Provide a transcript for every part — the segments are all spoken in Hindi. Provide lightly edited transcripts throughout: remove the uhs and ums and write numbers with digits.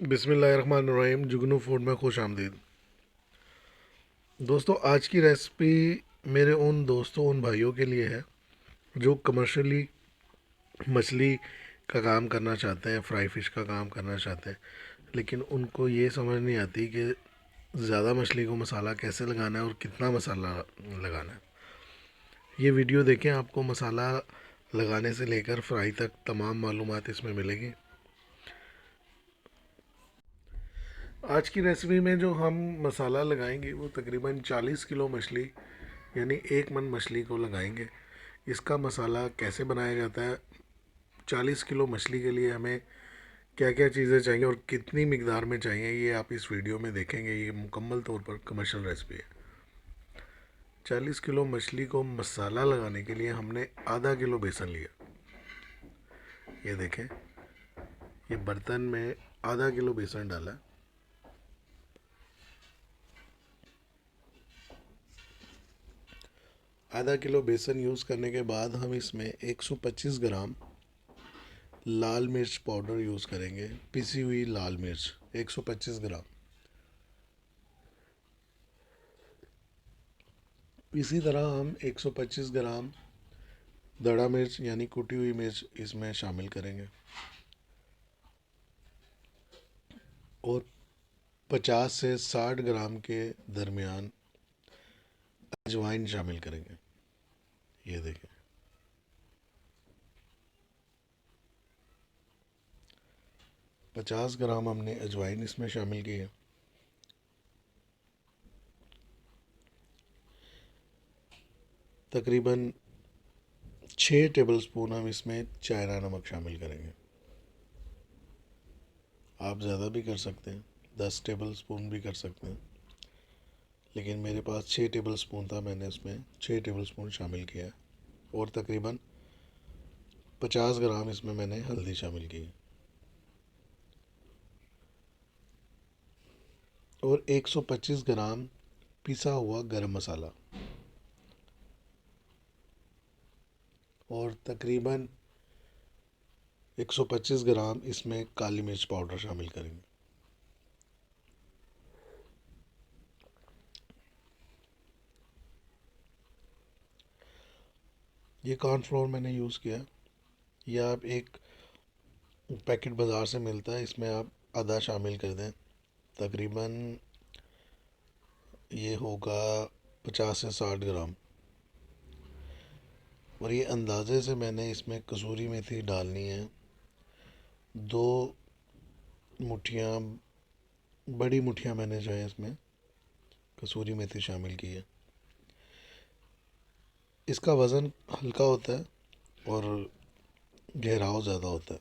बिस्मिल्लाहिर्रहमानिर्रहीम। जुगनू फूड में खुश आमदीद। दोस्तों, आज की रेसिपी मेरे उन दोस्तों, उन भाइयों के लिए है जो कमर्शियली मछली का काम करना चाहते हैं, फ्राई फिश का काम करना चाहते हैं, लेकिन उनको ये समझ नहीं आती कि ज़्यादा मछली को मसाला कैसे लगाना है और कितना मसाला लगाना है। ये वीडियो देखें, आपको मसाला लगाने से लेकर फ्राई तक तमाम मालूमात इसमें मिलेगी। आज की रेसिपी में जो हम मसाला लगाएंगे वो तकरीबन 40 किलो मछली यानी 1 मन मछली को लगाएंगे। इसका मसाला कैसे बनाया जाता है, 40 किलो मछली के लिए हमें क्या क्या चीज़ें चाहिए और कितनी मिकदार में चाहिए, ये आप इस वीडियो में देखेंगे। ये मुकम्मल तौर पर कमर्शियल रेसिपी है। 40 किलो मछली को मसाला लगाने के लिए हमने आधा किलो बेसन लिया। ये देखें, ये बर्तन में आधा किलो बेसन डाला। आधा किलो बेसन यूज़ करने के बाद हम इसमें 125 ग्राम लाल मिर्च पाउडर यूज़ करेंगे। पिसी हुई लाल मिर्च 125 ग्राम। इसी तरह हम 125 ग्राम दड़ा मिर्च यानी कुटी हुई मिर्च इसमें शामिल करेंगे और 50 से 60 ग्राम के दरमियान अजवाइन शामिल करेंगे। ये देखें, 50 ग्राम हमने अजवाइन इसमें शामिल की है। तकरीबन 6 टेबलस्पून हम इसमें चायना नमक शामिल करेंगे। आप ज़्यादा भी कर सकते हैं, 10 टेबलस्पून भी कर सकते हैं, लेकिन मेरे पास 6 टेबलस्पून था, मैंने इसमें 6 टेबलस्पून शामिल किया है। और तकरीबन 50 ग्राम इसमें मैंने हल्दी शामिल की है और 125 ग्राम पिसा हुआ गरम मसाला और तकरीबन 125 ग्राम इसमें काली मिर्च पाउडर शामिल करेंगे। ये कॉर्नफ्लोर मैंने यूज़ किया। यह आप एक पैकेट बाज़ार से मिलता है, इसमें आप आधा शामिल कर दें। तकरीबन ये होगा 50 से 60 ग्राम। और ये अंदाज़े से मैंने इसमें कसूरी मेथी डालनी है। 2 मुट्ठियाँ, बड़ी मुट्ठियाँ मैंने जो है इसमें कसूरी मेथी शामिल की है। इसका वज़न हल्का होता है और गहराव ज़्यादा होता है।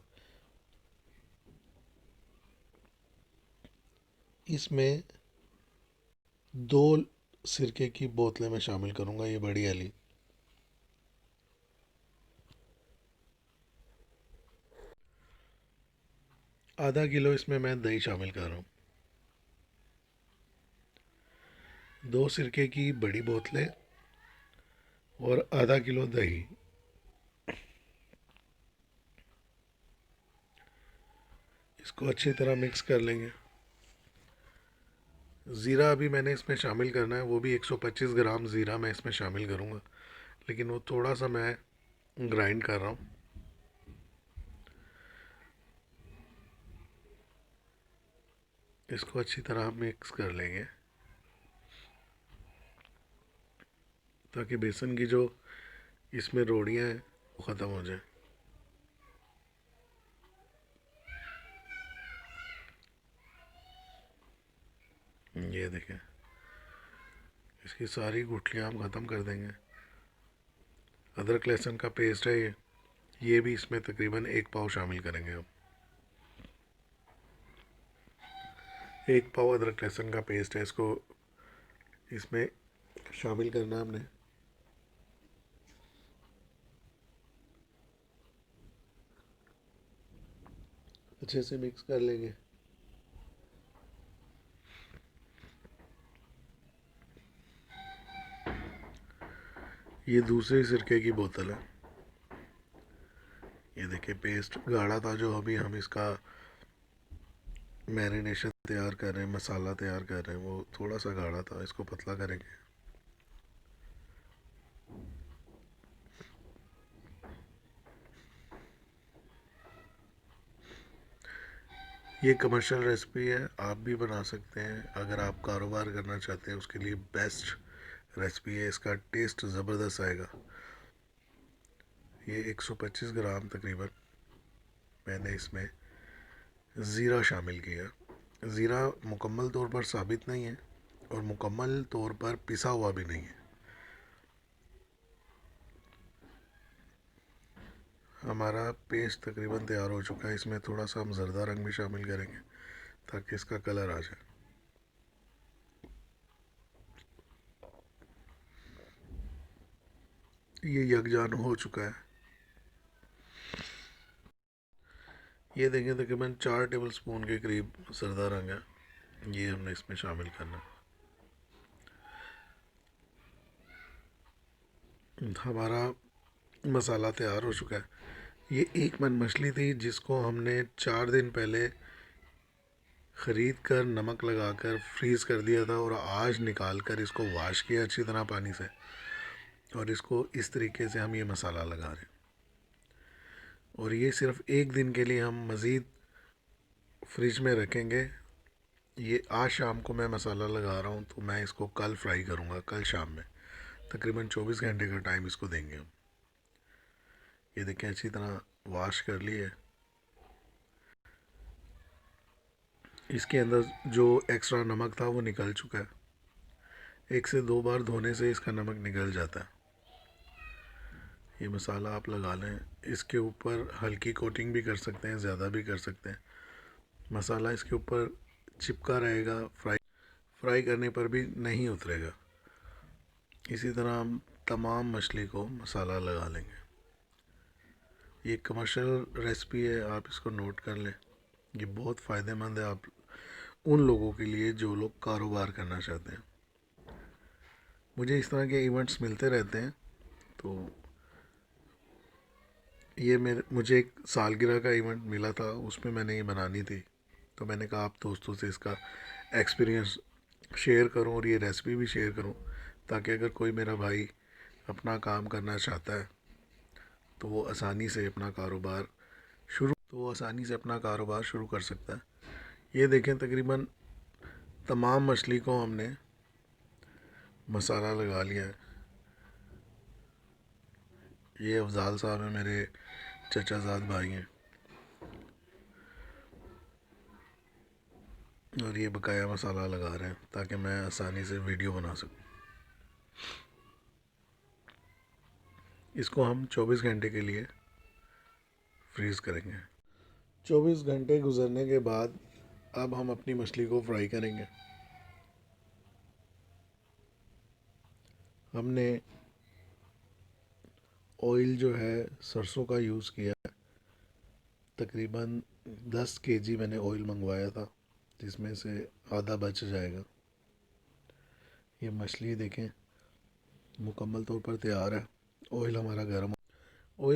इसमें 2 सिरके की बोतलें मैं शामिल करूँगा, ये बड़ी वाली। आधा किलो इसमें मैं दही शामिल कर रहा हूँ। 2 सिरके की बड़ी बोतलें और आधा किलो दही। इसको अच्छी तरह मिक्स कर लेंगे। ज़ीरा अभी मैंने इसमें शामिल करना है, वो भी 125 ग्राम ज़ीरा मैं इसमें शामिल करूँगा, लेकिन वो थोड़ा सा मैं ग्राइंड कर रहा हूँ। इसको अच्छी तरह मिक्स कर लेंगे ताकि बेसन की जो इसमें रोड़ियाँ हैं वो ख़त्म हो जाए। ये देखें, इसकी सारी गुठलियाँ हम ख़त्म कर देंगे। अदरक लहसुन का पेस्ट है ये भी इसमें तकरीबन 1 पाव शामिल करेंगे हम। 1 पाव अदरक लहसुन का पेस्ट है, इसको इसमें शामिल करना हमने। अच्छे से मिक्स कर लेंगे। ये दूसरे सिरके की बोतल है। ये देखिए, पेस्ट गाढ़ा था जो अभी हम इसका मैरिनेशन तैयार कर रहे हैं, मसाला तैयार कर रहे हैं, वो थोड़ा सा गाढ़ा था, इसको पतला करेंगे। ये कमर्शियल रेसिपी है, आप भी बना सकते हैं अगर आप कारोबार करना चाहते हैं, उसके लिए बेस्ट रेसिपी है। इसका टेस्ट ज़बरदस्त आएगा। ये 125 ग्राम तकरीबन मैंने इसमें ज़ीरा शामिल किया। ज़ीरा मुकम्मल तौर पर साबित नहीं है और मुकम्मल तौर पर पिसा हुआ भी नहीं है। हमारा पेस्ट तकरीबन तैयार हो चुका है। इसमें थोड़ा सा हम ज़र्दा रंग भी शामिल करेंगे ताकि इसका कलर आ जाए। ये यकजान हो चुका है। ये देखें, तकरीबन 4 टेबल स्पून के करीब ज़र्दा रंग है, ये हमने इसमें शामिल करना। हमारा मसाला तैयार हो चुका है। ये एक मन मछली थी जिसको हमने 4 दिन पहले ख़रीद कर नमक लगा कर फ्रीज़ कर दिया था और आज निकाल कर इसको वॉश किया अच्छी तरह पानी से, और इसको इस तरीके से हम ये मसाला लगा रहे हैं। और ये सिर्फ़ एक दिन के लिए हम मज़ीद फ्रिज में रखेंगे। ये आज शाम को मैं मसाला लगा रहा हूँ, तो मैं इसको कल फ्राई करूँगा, कल शाम में। तकरीबन 24 घंटे का टाइम इसको देंगे हम। ये देखें, अच्छी तरह वॉश कर लिए। इसके अंदर जो एक्स्ट्रा नमक था वो निकल चुका है। 1 से 2 बार धोने से इसका नमक निकल जाता है। ये मसाला आप लगा लें। इसके ऊपर हल्की कोटिंग भी कर सकते हैं, ज़्यादा भी कर सकते हैं। मसाला इसके ऊपर चिपका रहेगा, फ्राई करने पर भी नहीं उतरेगा। इसी तरह हम तमाम मछली को मसाला लगा लेंगे। ये कमर्शियल रेसिपी है, आप इसको नोट कर लें। ये बहुत फ़ायदेमंद है आप उन लोगों के लिए जो लोग कारोबार करना चाहते हैं। मुझे इस तरह के इवेंट्स मिलते रहते हैं, तो ये मुझे एक सालगिरह का इवेंट मिला था, उसमें मैंने ये बनानी थी, तो मैंने कहा आप दोस्तों से इसका एक्सपीरियंस शेयर करूं और ये रेसिपी भी शेयर करूं, ताकि अगर कोई मेरा भाई अपना काम करना चाहता है तो वो आसानी से अपना कारोबार शुरू कर सकता है। ये देखें, तकरीबन तमाम मछली को हमने मसाला लगा लिया है। ये अफजाल साहब हैं, मेरे चचाजाद भाई हैं, और ये बकाया मसाला लगा रहे हैं ताकि मैं आसानी से वीडियो बना सकूं। इसको हम 24 घंटे के लिए फ्रीज़ करेंगे। 24 घंटे गुजरने के बाद अब हम अपनी मछली को फ्राई करेंगे। हमने ऑयल जो है सरसों का यूज़ किया है। तकरीबन 10 केजी मैंने ऑयल मंगवाया था, जिसमें से आधा बच जाएगा। ये मछली देखें मुकम्मल तौर पर तैयार है। ऑयल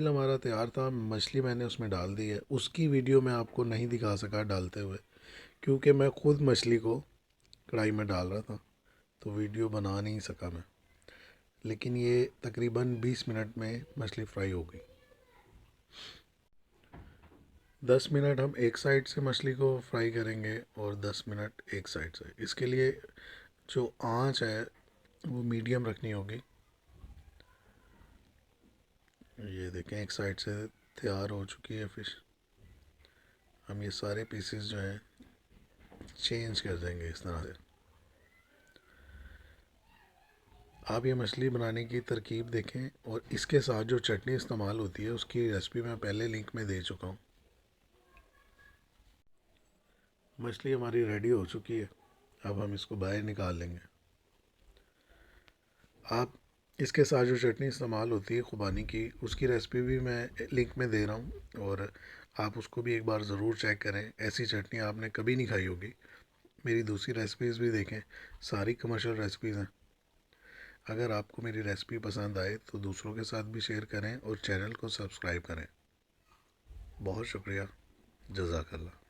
हमारा तैयार था, मछली मैंने उसमें डाल दी है। उसकी वीडियो मैं आपको नहीं दिखा सका डालते हुए, क्योंकि मैं ख़ुद मछली को कढ़ाई में डाल रहा था, तो वीडियो बना नहीं सका मैं। लेकिन ये तकरीबन 20 मिनट में मछली फ्राई हो गई। 10 मिनट हम एक साइड से मछली को फ्राई करेंगे और 10 मिनट एक साइड से। इसके लिए जो आंच है वो मीडियम रखनी होगी। ये देखें, एक साइड से तैयार हो चुकी है फ़िश। हम ये सारे पीसेस जो हैं चेंज कर देंगे इस तरह से। आप ये मछली बनाने की तरकीब देखें, और इसके साथ जो चटनी इस्तेमाल होती है उसकी रेसिपी मैं पहले लिंक में दे चुका हूँ। मछली हमारी रेडी हो चुकी है, अब हम इसको बाहर निकाल लेंगे। आप इसके साथ जो चटनी इस्तेमाल होती है खुबानी की, उसकी रेसिपी भी मैं लिंक में दे रहा हूँ, और आप उसको भी एक बार ज़रूर चेक करें। ऐसी चटनी आपने कभी नहीं खाई होगी। मेरी दूसरी रेसिपीज़ भी देखें, सारी कमर्शियल रेसिपीज़ हैं। अगर आपको मेरी रेसिपी पसंद आए तो दूसरों के साथ भी शेयर करें और चैनल को सब्सक्राइब करें। बहुत शुक्रिया। जज़ाकल्लाह।